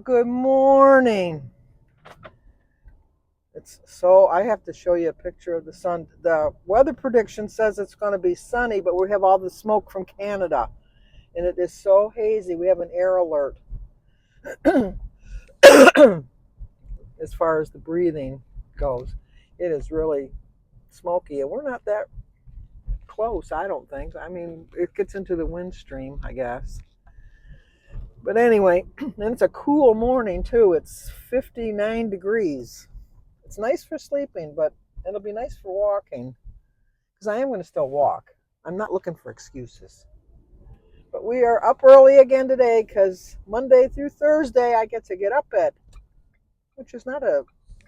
Good morning. I have to show you a picture of the sun. The weather prediction says it's going to be sunny, but we have all the smoke from Canada, and it is so hazy. We have an air alert as far as the breathing goes. It is really smoky, and we're not that close, I don't think. I mean, it gets into the wind stream, I guess. But anyway, and it's a cool morning too. It's 59 degrees. It's nice for sleeping, but it'll be nice for walking because I am going to still walk. I'm not looking for excuses. But we are up early again today because Monday through Thursday I get to get up at, which is not a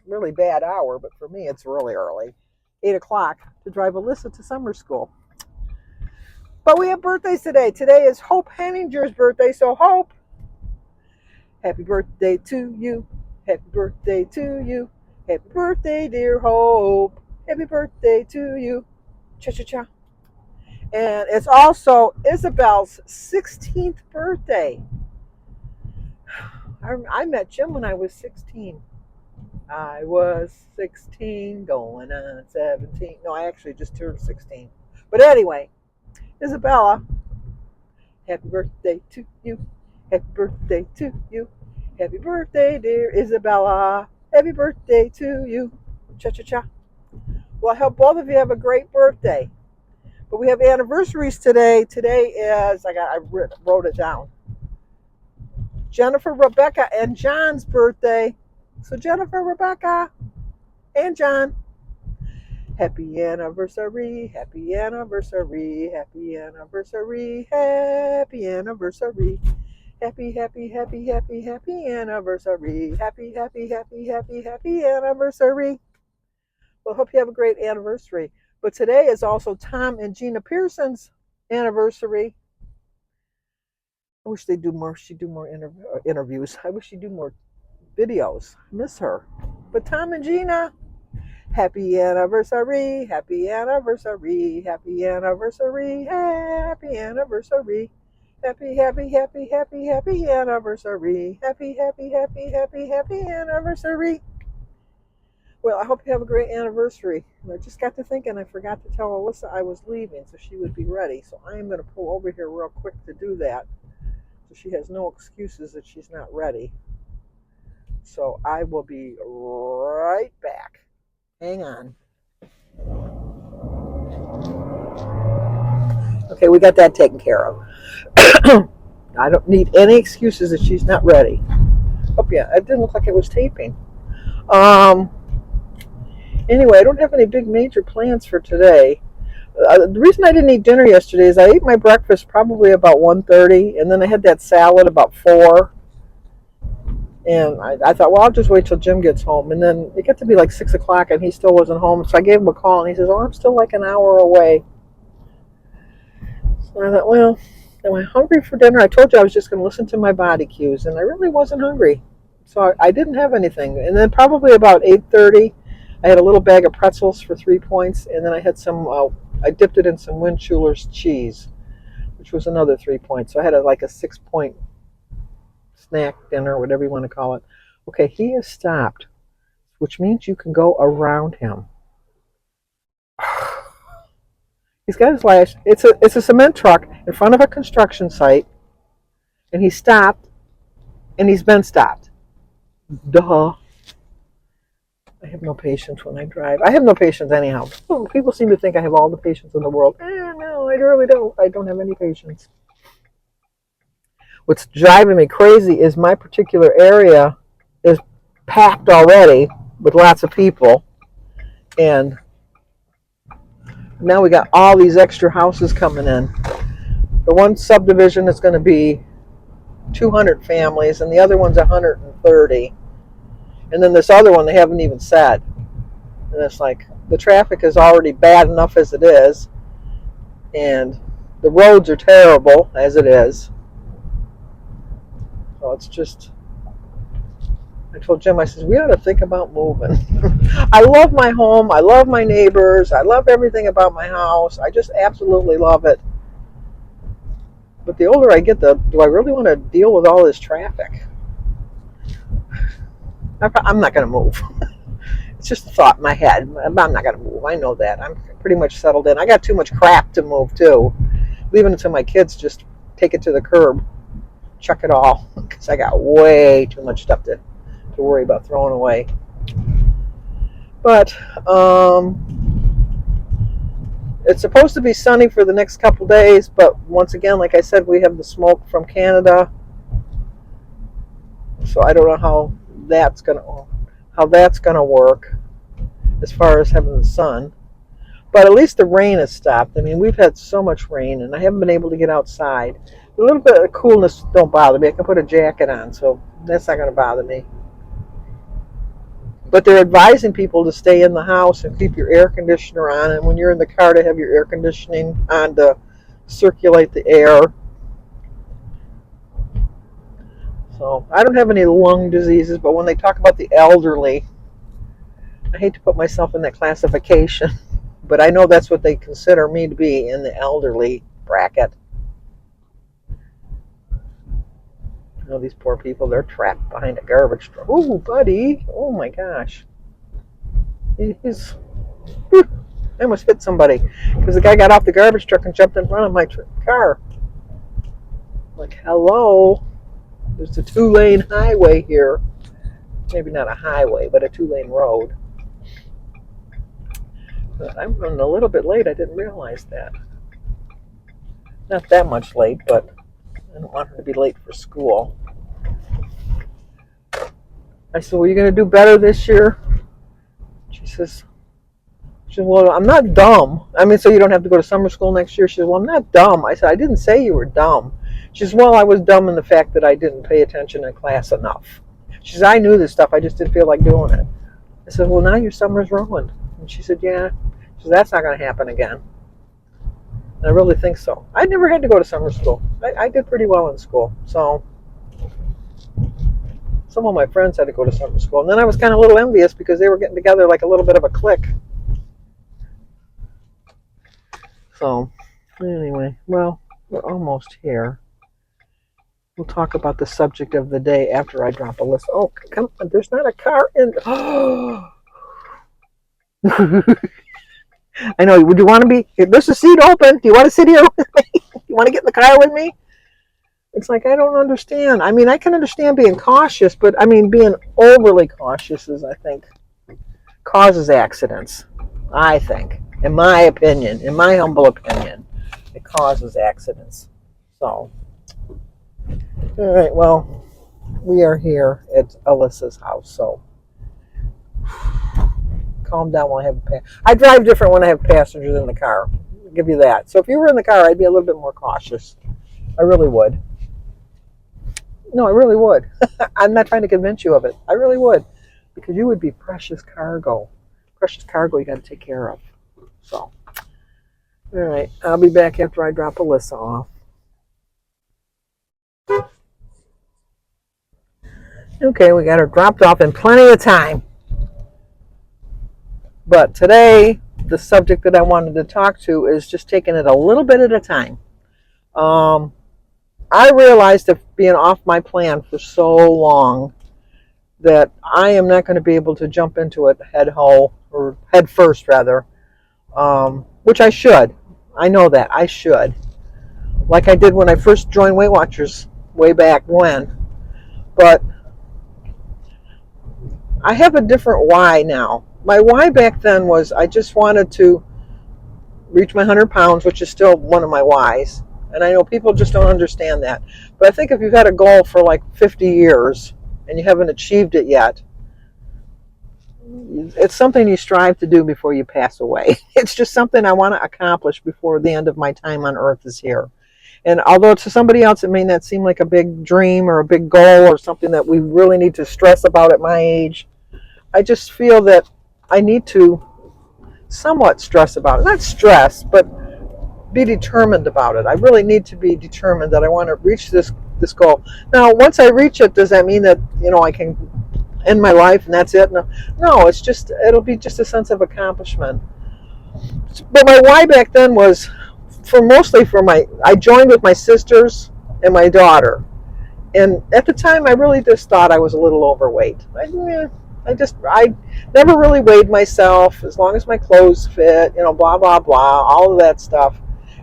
really bad hour, but for me it's really early, 8 o'clock to drive Alyssa to summer school. But we have birthdays today. Today is Hope Henninger's birthday, so Hope, happy birthday to you. Happy birthday to you. Happy birthday, dear Hope. Happy birthday to you. Cha-cha-cha. And it's also Isabel's 16th birthday. I met Jim when I was 16. I was 16, going on 17. No, I actually just turned 16. But anyway, Isabella, happy birthday to you. Happy birthday to you. Happy birthday, dear Isabella. Happy birthday to you. Cha-cha-cha. Well, I hope both of you have a great birthday. But we have anniversaries today. Today is, I wrote it down, Jennifer, Rebecca, and John's birthday. So Jennifer, Rebecca, and John, happy anniversary, happy anniversary, happy anniversary, happy anniversary. Happy, happy, happy, happy, happy anniversary. Happy, happy, happy, happy, happy anniversary. Well, I hope you have a great anniversary. But today is also Tom and Gina Pearson's anniversary. I wish she'd do more interviews. I wish she'd do more videos. I miss her. But Tom and Gina, happy anniversary, happy anniversary, happy anniversary, happy anniversary. Happy, happy, happy, happy, happy anniversary. Happy, happy, happy, happy, happy anniversary. Well, I hope you have a great anniversary. And I just got to thinking, I forgot to tell Alyssa I was leaving so she would be ready. So I am going to pull over here real quick to do that. So she has no excuses that she's not ready. So I will be right back. Hang on. Okay, we got that taken care of. I don't need any excuses that she's not ready. Oh yeah, it didn't look like it was taping. Anyway, I don't have any big major plans for today. The reason I didn't eat dinner yesterday is I ate my breakfast probably about 1:30, and then I had that salad about 4. And I thought, well, I'll just wait till Jim gets home. And then it got to be like 6 o'clock, and he still wasn't home. So I gave him a call, and he says, oh, I'm still like an hour away. So I thought, well, am I hungry for dinner? I told you I was just going to listen to my body cues, and I really wasn't hungry. So I didn't have anything. And then probably about 8:30, I had a little bag of pretzels for 3 points, and then I had I dipped it in some Windschuler's cheese, which was another 3 points. So I had like a 6-point snack dinner, whatever you want to call it. Okay, he has stopped, which means you can go around him. He's got his lash. It's a cement truck in front of a construction site, and he stopped, and he's been stopped. Duh. I have no patience when I drive. I have no patience anyhow. People seem to think I have all the patience in the world. No, I really don't. I don't have any patience. What's driving me crazy is my particular area is packed already with lots of people, and now we got all these extra houses coming in. The one subdivision is going to be 200 families, and the other one's 130. And then this other one they haven't even said. And it's like the traffic is already bad enough as it is, and the roads are terrible as it is. So it's just, I told Jim, I said, we ought to think about moving. I love my home. I love my neighbors. I love everything about my house. I just absolutely love it. But the older I get, do I really want to deal with all this traffic? I'm not going to move. It's just a thought in my head. I'm not going to move. I know that. I'm pretty much settled in. I got too much crap to move too. Leaving it to my kids, just take it to the curb, chuck it all, because I got way too much stuff to worry about throwing away. But it's supposed to be sunny for the next couple days, but once again, like I said, we have the smoke from Canada, so I don't know how that's gonna work as far as having the sun. But at least the rain has stopped. I mean, we've had so much rain, and I haven't been able to get outside. A little bit of coolness don't bother me. I can put a jacket on, so that's not going to bother me. But they're advising people to stay in the house and keep your air conditioner on, and when you're in the car, to have your air conditioning on to circulate the air. So I don't have any lung diseases, but when they talk about the elderly, I hate to put myself in that classification, but I know that's what they consider me to be, in the elderly bracket. You know, these poor people, they're trapped behind a garbage truck. Oh, buddy. Oh, my gosh. He's... I almost hit somebody because the guy got off the garbage truck and jumped in front of my car. Like, hello. There's a 2-lane highway here. Maybe not a highway, but a 2-lane road. But I'm running a little bit late. I didn't realize that. Not that much late, but I don't want her to be late for school. I said, well, are you going to do better this year? She says, well, I'm not dumb. I mean, so you don't have to go to summer school next year? She says, well, I'm not dumb. I said, I didn't say you were dumb. She says, well, I was dumb in the fact that I didn't pay attention in class enough. She says, I knew this stuff. I just didn't feel like doing it. I said, well, now your summer's ruined. And she said, yeah. She said, that's not going to happen again. And I really think so. I never had to go to summer school. I did pretty well in school. So some of my friends had to go to summer school. And then I was kind of a little envious because they were getting together like a little bit of a clique. So anyway, well, we're almost here. We'll talk about the subject of the day after I drop a list. Oh, come on. There's not a car in. Oh. I know. Would you want to be? There's a seat open. Do you want to sit here with me? You want to get in the car with me? It's like, I don't understand. I mean, I can understand being cautious, but I mean, being overly cautious is, I think, causes accidents. I think, in my opinion, in my humble opinion, it causes accidents. So, all right. Well, we are here at Alyssa's house, so calm down while I have I drive different when I have passengers in the car. I'll give you that. So if you were in the car, I'd be a little bit more cautious. I really would. No, I really would. I'm not trying to convince you of it. I really would. Because you would be precious cargo. Precious cargo you got to take care of. So, all right. I'll be back after I drop Alyssa off. Okay, we got her dropped off in plenty of time. But today, the subject that I wanted to talk to is just taking it a little bit at a time. I realized that being off my plan for so long that I am not going to be able to jump into it head first, which I should. I know that. I should. Like I did when I first joined Weight Watchers way back when. But I have a different why now. My why back then was I just wanted to reach my 100 pounds, which is still one of my whys. And I know people just don't understand that. But I think if you've had a goal for like 50 years and you haven't achieved it yet, it's something you strive to do before you pass away. It's just something I want to accomplish before the end of my time on earth is here. And although to somebody else it may not seem like a big dream or a big goal or something that we really need to stress about at my age, I just feel that I need to somewhat stress about it. Not stress, but be determined about it. I really need to be determined that I want to reach this goal. Now, once I reach it, does that mean that, I can end my life and that's it? No, it'll be just a sense of accomplishment. But my why back then was I joined with my sisters and my daughter. And at the time, I really just thought I was a little overweight. I never really weighed myself as long as my clothes fit, blah, blah, blah, all of that stuff.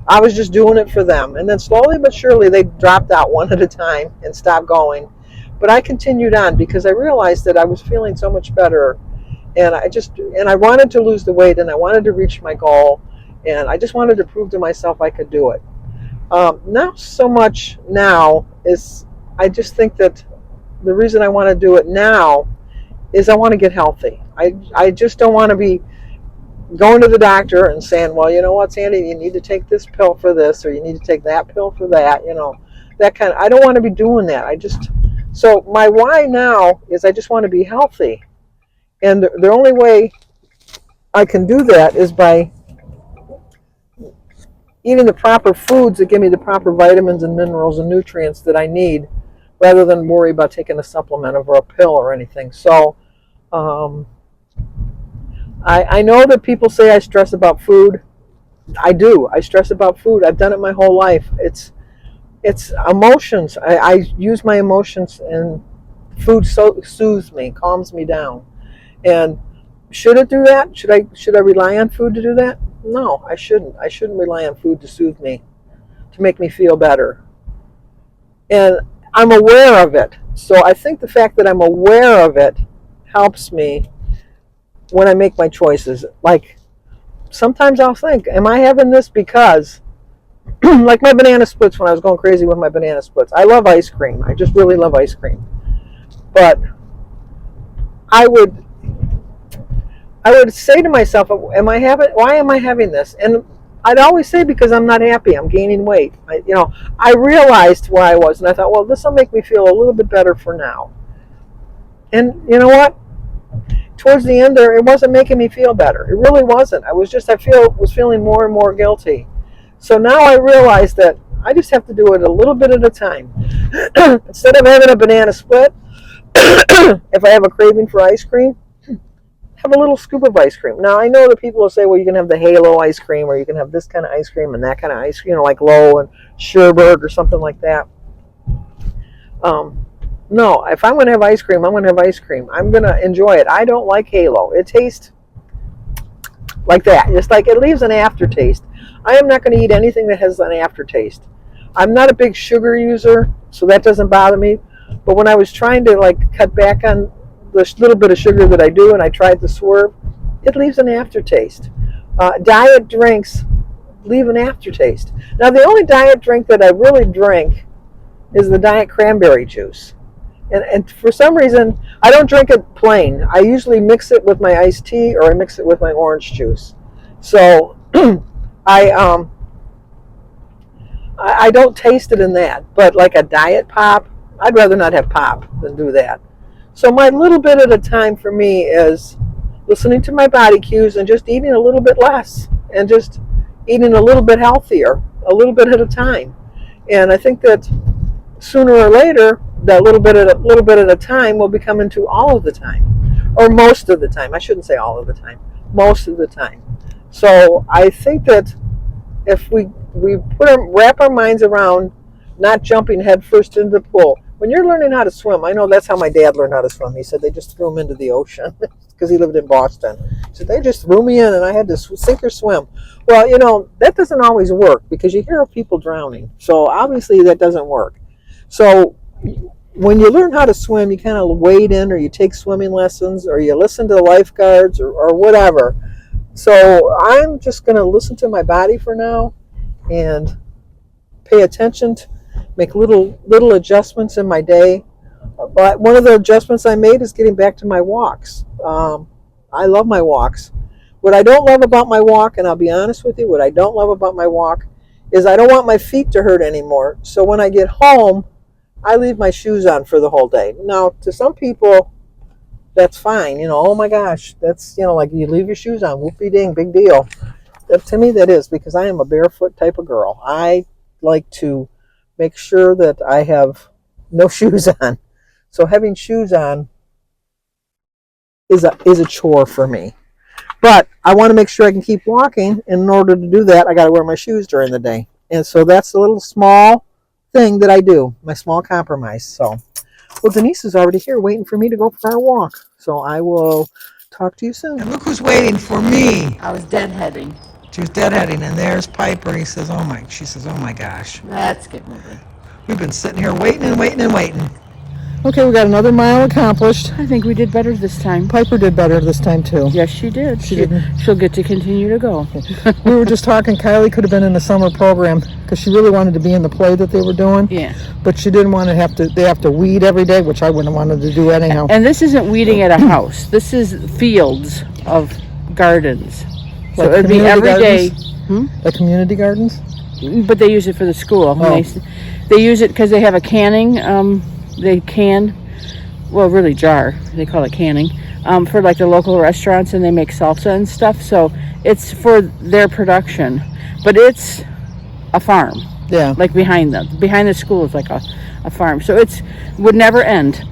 I was just doing it for them. And then slowly but surely, they dropped out one at a time and stopped going. But I continued on because I realized that I was feeling so much better. And I wanted to lose the weight, and I wanted to reach my goal. And I just wanted to prove to myself I could do it. Not so much now is, I just think that the reason I want to do it now is I want to get healthy. I just don't want to be going to the doctor and saying, well, you know what, Sandy, you need to take this pill for this, or you need to take that pill for that, that kind of, I don't want to be doing that. So my why now is I just want to be healthy. And the only way I can do that is by eating the proper foods that give me the proper vitamins and minerals and nutrients that I need, rather than worry about taking a supplement or a pill or anything. So I know that people say I stress about food. I do. I stress about food. I've done it my whole life. It's emotions. I use my emotions, and food soothes me, calms me down. And should it do that? Should I rely on food to do that? No, I shouldn't. I shouldn't rely on food to soothe me, to make me feel better. And I'm aware of it. So I think the fact that I'm aware of it helps me when I make my choices. Like, sometimes I'll think, am I having this because, like my banana splits, when I was going crazy with my banana splits. I love ice cream. I just really love ice cream. But I would say to myself, why am I having this? And I'd always say, because I'm not happy. I'm gaining weight. I realized why I was, and I thought, well, this will make me feel a little bit better for now. And you know what? Towards the end there, it wasn't making me feel better. It really wasn't. I was feeling more and more guilty. So now I realize that I just have to do it a little bit at a time. Instead of having a banana split, if I have a craving for ice cream, have a little scoop of ice cream. Now, I know that people will say, well, you can have the Halo ice cream, or you can have this kind of ice cream and that kind of ice cream, like Low and Sherbert or something like that. No, if I'm going to have ice cream, I'm going to have ice cream. I'm going to enjoy it. I don't like Halo. It tastes like that. It's like it leaves an aftertaste. I am not going to eat anything that has an aftertaste. I'm not a big sugar user, so that doesn't bother me. But when I was trying to cut back on the little bit of sugar that I do, and I tried the Swerve, it leaves an aftertaste. Diet drinks leave an aftertaste. Now, the only diet drink that I really drink is the diet cranberry juice. And for some reason, I don't drink it plain. I usually mix it with my iced tea, or I mix it with my orange juice. So I don't taste it in that. But like a diet pop, I'd rather not have pop than do that. So my little bit at a time for me is listening to my body cues and just eating a little bit less, and just eating a little bit healthier, a little bit at a time. And I think that sooner or later, that little bit at a time will become into all of the time, or most of the time. I shouldn't say all of the time, most of the time. So I think that if we wrap our minds around not jumping headfirst into the pool. When you're learning how to swim, I know that's how my dad learned how to swim. He said they just threw him into the ocean because he lived in Boston. He said they just threw me in and I had to sink or swim. Well, that doesn't always work, because you hear of people drowning. So obviously that doesn't work. So when you learn how to swim, you kind of wade in, or you take swimming lessons, or you listen to the lifeguards, or whatever. So I'm just going to listen to my body for now and pay attention to make little adjustments in my day. But one of the adjustments I made is getting back to my walks. I love my walks. What I don't love about my walk, and I'll be honest with you, what I don't love about my walk is I don't want my feet to hurt anymore. So when I get home, I leave my shoes on for the whole day. Now, to some people, that's fine. Oh my gosh, that's, like you leave your shoes on, whoopie ding, big deal. To me, that is, because I am a barefoot type of girl. I like to make sure that I have no shoes on. So having shoes on is a chore for me. But I want to make sure I can keep walking, and in order to do that, I got to wear my shoes during the day. And so that's a little small thing that I do, my small compromise. So, well, Denise is already here waiting for me to go for our walk. So I will talk to you soon. And look who's waiting for me. I was deadheading. She was deadheading, and there's Piper. She says, oh my gosh. Let's get moving. We've been sitting here waiting and waiting and waiting. Okay, we got another mile accomplished. I think we did better this time. Piper did better this time, too. Yes, she did. She didn't. She'll get to continue to go. We were just talking, Kylie could have been in the summer program because she really wanted to be in the play that they were doing. Yeah. But she didn't want to they have to weed every day, which I wouldn't have wanted to do anyhow. And this isn't weeding at a house. This is fields of gardens. So Like it'd be every day. Like community gardens? But they use it for the school. Oh. They use it because they have a canning. They can, well, really jar. They call it canning for like the local restaurants, and they make salsa and stuff. So it's for their production, but it's a farm. Yeah. Like behind the school is like a farm. So it's would never end.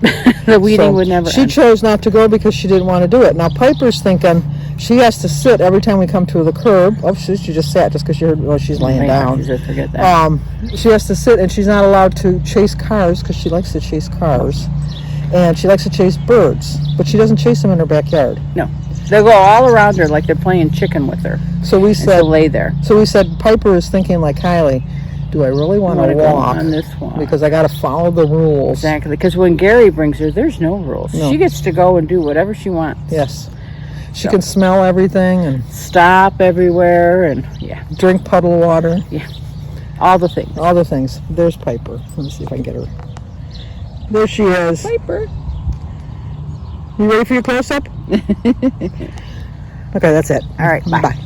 The weeding would never end. She chose not to go because she didn't want to do it. Now Piper's thinking she has to sit every time we come to the curb. Oh, she just sat just because she heard, well, she's laying down. She said, forget that. She has to sit, and she's not allowed to chase cars because she likes to chase cars. And she likes to chase birds, but she doesn't chase them in her backyard. No. They'll go all around her like they're playing chicken with her. So we said, lay there. So we said, Piper is thinking like Kylie, do I really want to walk on this walk? Because I got to follow the rules. Exactly. Because when Gary brings her, there's no rules. No. She gets to go and do whatever she wants. Yes. She can smell everything and stop everywhere and drink puddle water. Yeah. All the things. All the things. There's Piper. Let me see if I can get her. There she is. Piper. You ready for your close-up? Okay, that's it. All right, bye.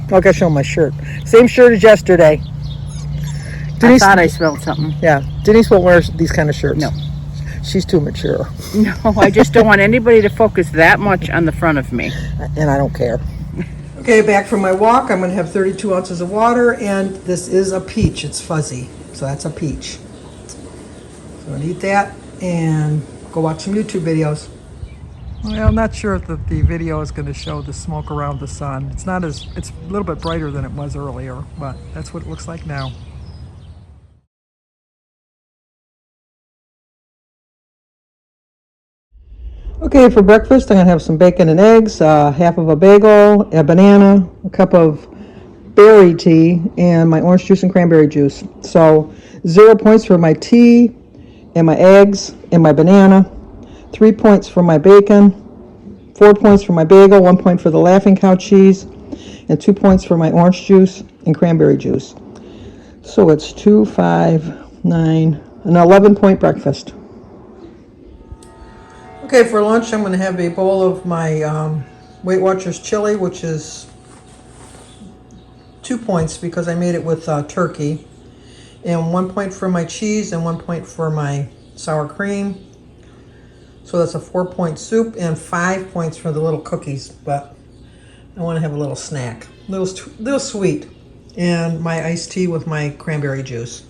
Okay, show my shirt. Same shirt as yesterday. Denise, I thought I smelled something. Yeah, Denise won't wear these kind of shirts. No. She's too mature. No, I just don't want anybody to focus that much on the front of me. And I don't care. Okay, back from my walk. I'm going to have 32 ounces of water, and this is a peach. It's fuzzy, so that's a peach. So I'm going to eat that and go watch some YouTube videos. Well, I'm not sure if the video is going to show the smoke around the sun. It's a little bit brighter than it was earlier, but that's what it looks like now. Okay, for breakfast, I'm going to have some bacon and eggs, half of a bagel, a banana, a cup of berry tea, and my orange juice and cranberry juice. So 0 points for my tea and my eggs and my banana, 3 points for my bacon, 4 points for my bagel, 1 point for the Laughing Cow cheese, and 2 points for my orange juice and cranberry juice. So it's 2, 5, 9, an 11-point breakfast. Okay, for lunch I'm going to have a bowl of my Weight Watchers chili, which is 2 points because I made it with turkey, and 1 point for my cheese and 1 point for my sour cream. So that's a 4-point soup and 5 points for the little cookies, but I want to have a little snack, little sweet, and my iced tea with my cranberry juice.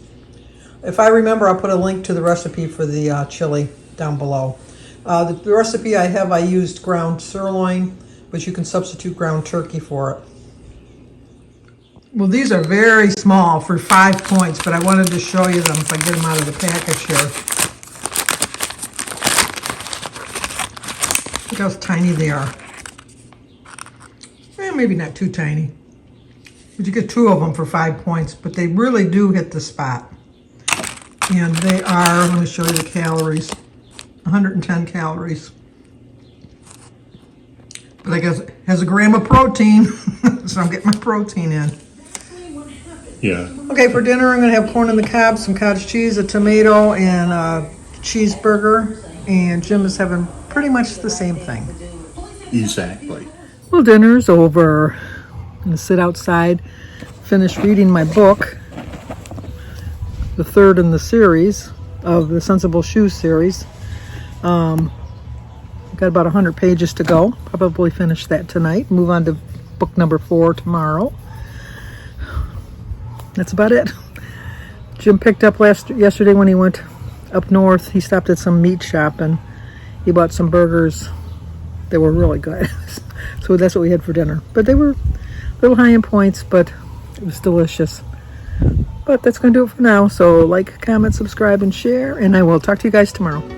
If I remember, I'll put a link to the recipe for the chili down below. The recipe I used ground sirloin, but you can substitute ground turkey for it. Well, these are very small for 5 points, but I wanted to show you them if I get them out of the package here. Look how tiny they are. Maybe not too tiny. But you get 2 of them for 5 points, but they really do hit the spot. And they are, let me show you the calories. 110 calories. But I guess it has a gram of protein, so I'm getting my protein in. Yeah. Okay, for dinner I'm going to have corn on the cob, some cottage cheese, a tomato, and a cheeseburger. And Jim is having pretty much the same thing. Exactly. Well, dinner's over. I'm going to sit outside, finish reading my book, the third in the series of the Sensible Shoes series. Got about 100 pages to go. Probably finish that tonight. Move on to book number 4 tomorrow. That's about it. Jim picked up yesterday when he went up north. He stopped at some meat shop and he bought some burgers. They were really good. So that's what we had for dinner. But they were a little high in points, but it was delicious. But that's going to do it for now. So like, comment, subscribe, and share. And I will talk to you guys tomorrow.